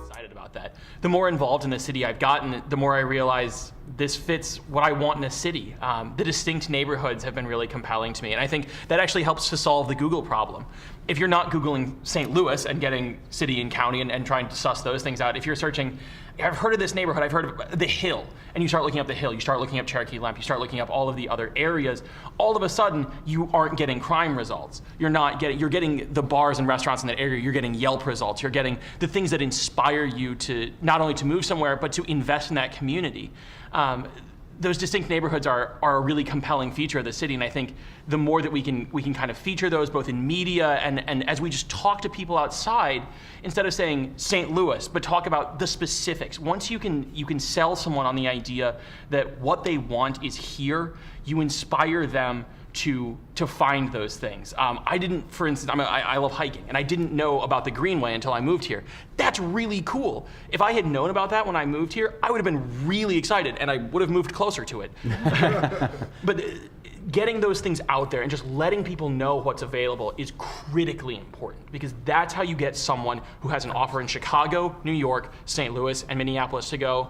Excited about that. The more involved in the city I've gotten, the more I realize this fits what I want in a city. The distinct neighborhoods have been really compelling to me, and I think that actually helps to solve the Google problem. If you're not Googling St. Louis and getting city and county and trying to suss those things out, if you're searching, I've heard of this neighborhood, I've heard of the Hill, and you start looking up the Hill, you start looking up Cherokee Lemp, you start looking up all of the other areas, all of a sudden you aren't getting crime results. You're getting the bars and restaurants in that area, you're getting Yelp results, you're getting the things that inspire you to not only to move somewhere, but to invest in that community. Those distinct neighborhoods are a really compelling feature of the city, and I think the more that we can kind of feature those both in media and as we just talk to people outside, instead of saying St. Louis, but talk about the specifics. Once you can sell someone on the idea that what they want is here, you inspire them to find those things. I didn't, for instance, I love hiking, and I didn't know about the Greenway until I moved here. That's really cool. If I had known about that when I moved here, I would have been really excited, and I would have moved closer to it. But getting those things out there and just letting people know what's available is critically important, because that's how you get someone who has an offer in Chicago, New York, St. Louis, and Minneapolis to go,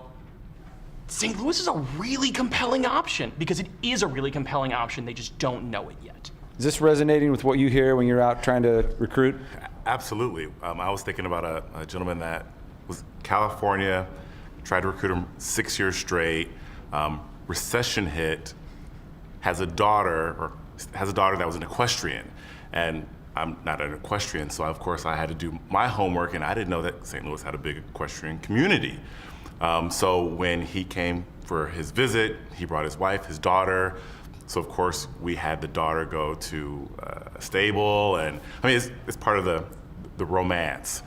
St. Louis is a really compelling option, because it is a really compelling option. They just don't know it yet. Is this resonating with what you hear when you're out trying to recruit? Absolutely. I was thinking about a gentleman that was California, tried to recruit him 6 years straight, recession hit, has a daughter that was an equestrian. And I'm not an equestrian, so of course I had to do my homework, and I didn't know that St. Louis had a big equestrian community. So when he came for his visit, he brought his wife, his daughter. So of course we had the daughter go to a stable, and I mean it's part of the romance.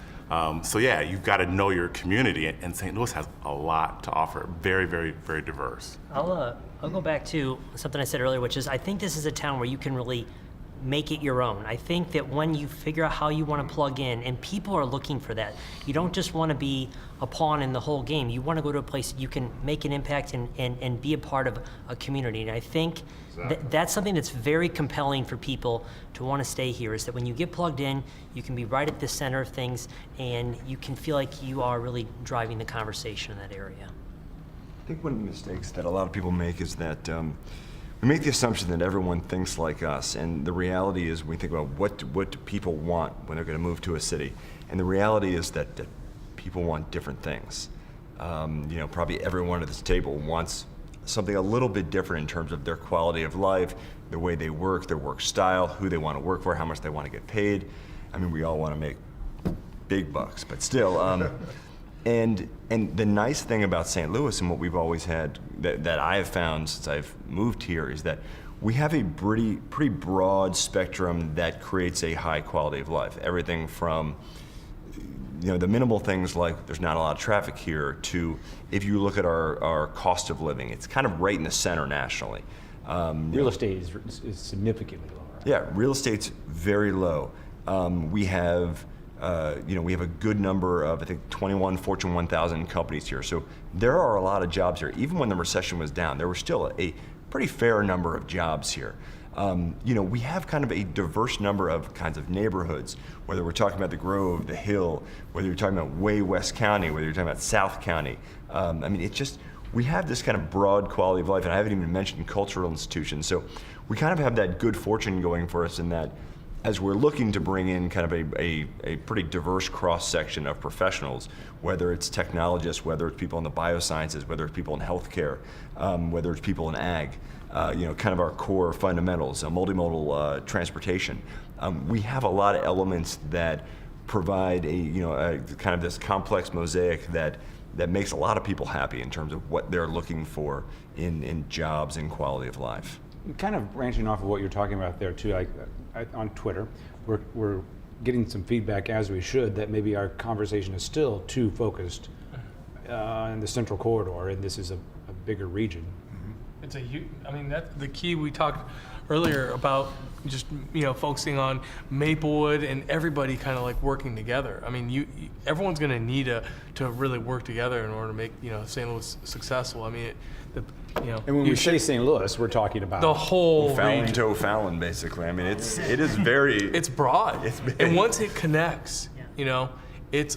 So yeah, you've got to know your community, and St. Louis has a lot to offer. Very, very, very diverse. I'll go back to something I said earlier, which is I think this is a town where you can really make it your own. I think that when you figure out how you want to plug in, and people are looking for that, you don't just want to be a pawn in the whole game. You want to go to a place that you can make an impact and be a part of a community. And I think that's something that's very compelling for people to want to stay here, is that when you get plugged in, you can be right at the center of things, and you can feel like you are really driving the conversation in that area. I think one of the mistakes that a lot of people make is that we make the assumption that everyone thinks like us, and the reality is we think about what do people want when they're going to move to a city, and the reality is that people want different things. Probably everyone at this table wants something a little bit different in terms of their quality of life, the way they work, their work style, who they want to work for, how much they want to get paid. I mean, we all want to make big bucks, but still. And the nice thing about St. Louis, and what we've always had, that I have found since I've moved here, is that we have a pretty broad spectrum that creates a high quality of life. Everything from the minimal things like there's not a lot of traffic here, to if you look at our cost of living, it's kind of right in the center nationally. Real estate is significantly lower. Yeah, real estate's very low. We have we have a good number of, I think, 21 Fortune 1000 companies here. So there are a lot of jobs here. Even when the recession was down, there were still a pretty fair number of jobs here. We have kind of a diverse number of kinds of neighborhoods, whether we're talking about the Grove, the Hill, whether you're talking about way West County, whether you're talking about South County. We have this kind of broad quality of life, and I haven't even mentioned cultural institutions. So we kind of have that good fortune going for us in that, as we're looking to bring in kind of a pretty diverse cross-section of professionals, whether it's technologists, whether it's people in the biosciences, whether it's people in healthcare, whether it's people in ag, kind of our core fundamentals, multimodal transportation. We have a lot of elements that provide a kind of this complex mosaic that makes a lot of people happy in terms of what they're looking for in jobs and quality of life. Kind of branching off of what you're talking about there too, like on Twitter, we're getting some feedback, as we should, that maybe our conversation is still too focused in the central corridor, and this is a bigger region. It's that's the key. We talked earlier about just focusing on Maplewood and everybody kind of like working together. I mean, everyone's going to need to really work together in order to make St. Louis successful. I mean, you know, And when you we say should- St. Louis, we're talking about the whole Fallon region. to Fallon, basically. I mean, it is very. It's broad. It's big. And once it connects, you know, it's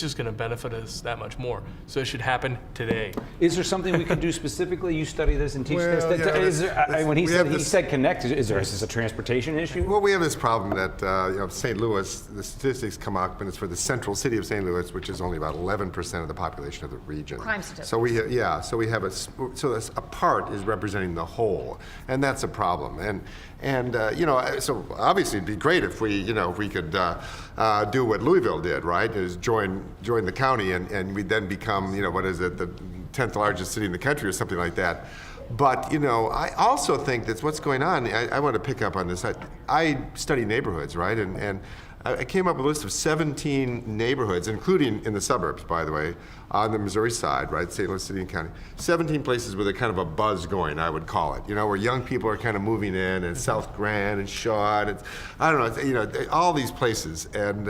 just going to benefit us that much more. So it should happen today. Is there something we can do specifically? You study this and teach this. Well, yeah, Is there, when he we have said this- connect, is this a transportation issue? Well, we have this problem that St. Louis, the statistics come up, and it's for the central city of St. Louis, which is only about 11% of the population of the region. Crime statistics. So we have a part is representing the whole, and that's a problem. So obviously it'd be great if we could do what Louisville did, right? Is join the county, and we'd then become, the 10th largest city in the country or something like that. But, I also think that's what's going on. I want to pick up on this. I study neighborhoods, right? And I came up with a list of 17 neighborhoods, including in the suburbs, by the way, on the Missouri side, right, St. Louis City and County. 17 places with a kind of a buzz going, I would call it, where young people are kind of moving in, and South Grand and Shaw, and I don't know, all these places, and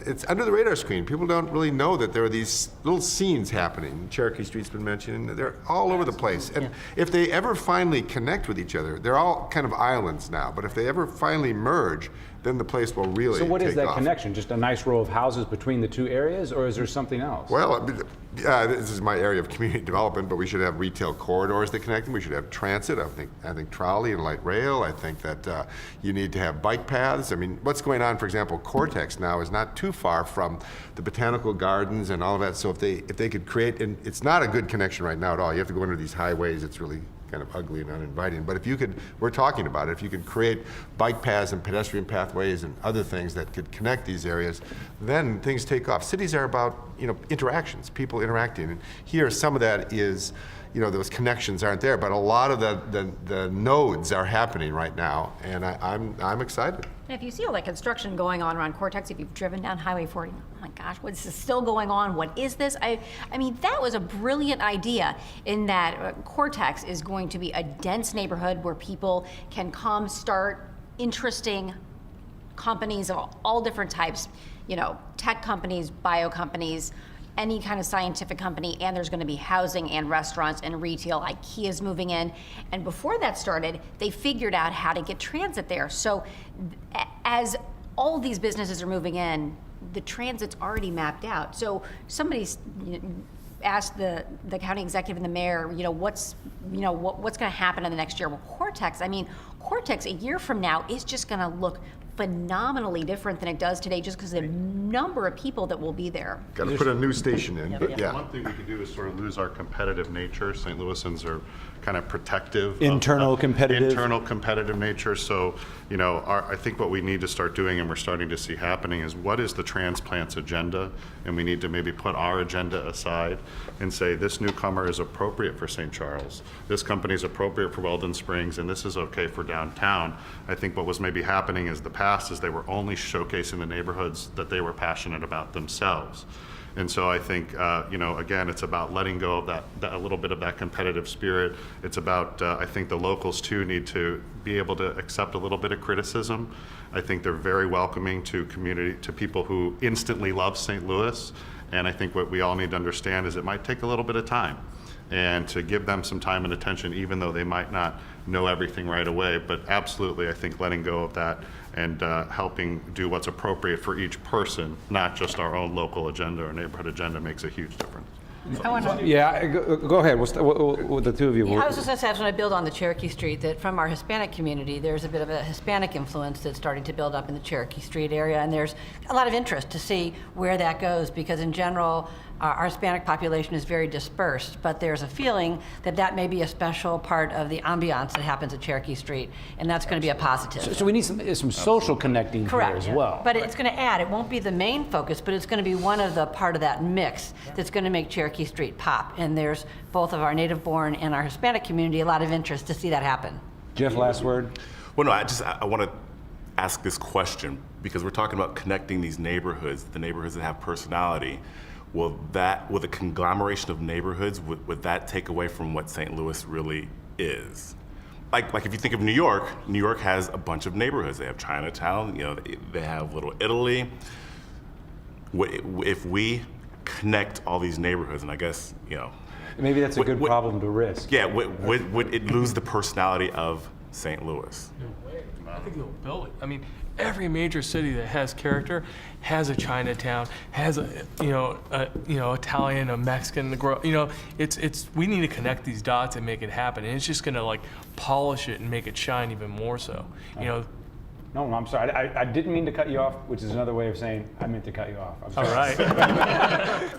it's under the radar screen. People don't really know that there are these little scenes happening. Cherokee Street's been mentioned, and they're all over the place. And if they ever finally connect with each other, they're all kind of islands now, but if they ever finally merge, then the place will really So what is take that off. connection? Just a nice row of houses between the two areas, or is there something else? Well, this is my area of community development, but we should have retail corridors that connect them. We should have transit. I think trolley and light rail. I think that you need to have bike paths. I mean, what's going on, for example, Cortex now is not too far from the botanical gardens and all of that. So if they could create, and it's not a good connection right now at all. You have to go under these highways. It's really kind of ugly and uninviting. But if you could, we're talking about it, if you could create bike paths and pedestrian pathways and other things that could connect these areas, then things take off. Cities are about, interactions, people interacting. And here, some of that is, those connections aren't there, but a lot of the nodes are happening right now, and I'm excited. And if you see all that construction going on around Cortex, if you've driven down Highway 40, oh my gosh, what's this still going on? What is this? I mean, that was a brilliant idea in that Cortex is going to be a dense neighborhood where people can come start interesting companies of all different types, tech companies, bio companies, any kind of scientific company, and there's going to be housing and restaurants and retail. IKEA's moving in. And before that started, they figured out how to get transit there. So as all these businesses are moving in, the transit's already mapped out. So somebody's asked the county executive and the mayor, what's going to happen in the next year? Well, Cortex a year from now is just going to look phenomenally different than it does today, just because of the number of people that will be there. Got to put a new station in, but yeah. One thing we could do is sort of lose our competitive nature. St. Louisans are kind of protective. Internal competitive. Internal competitive nature. So, I think what we need to start doing, and we're starting to see happening, is what is the transplants agenda? And we need to maybe put our agenda aside and say this newcomer is appropriate for St. Charles. This company is appropriate for Weldon Springs, and this is okay for downtown. I think what was maybe happening is the past is they were only showcasing the neighborhoods that they were passionate about themselves. And so I think, again, it's about letting go of that a little bit of that competitive spirit. It's about, I think the locals too need to be able to accept a little bit of criticism. I think they're very welcoming to people who instantly love St. Louis. And I think what we all need to understand is it might take a little bit of time, and to give them some time and attention, even though they might not know everything right away. But absolutely, I think letting go of that and helping do what's appropriate for each person, not just our own local agenda or neighborhood agenda, makes a huge difference. Yeah, go ahead. What the two of you. I was just going to say, I was going to build on the Cherokee Street, that from our Hispanic community, there's a bit of a Hispanic influence that's starting to build up in the Cherokee Street area, and there's a lot of interest to see where that goes, because in general, our Hispanic population is very dispersed, but there's a feeling that that may be a special part of the ambiance that happens at Cherokee Street, and that's going to be a positive. So we need some social connecting Correct. here as well. But it's going to add, it won't be the main focus, but it's going to be one of the part of that mix that's going to make Cherokee Street pop. And there's both of our native-born and our Hispanic community a lot of interest to see that happen. Jeff, last word. Well, no, I want to ask this question because we're talking about connecting these neighborhoods, the neighborhoods that have personality. Will the conglomeration of neighborhoods, would that take away from what St. Louis really is? Like if you think of New York has a bunch of neighborhoods. They have Chinatown, they have Little Italy. If we connect all these neighborhoods, and I guess, Maybe that's a Would- good would- problem to risk. Yeah, would it lose the personality of St. Louis? I think they'll build it. I mean, every major city that has character has a Chinatown, has a Italian, a Mexican. It's we need to connect these dots and make it happen. And it's just gonna like polish it and make it shine even more so. No, I'm sorry. I didn't mean to cut you off, which is another way of saying I meant to cut you off. I'm sorry. All right.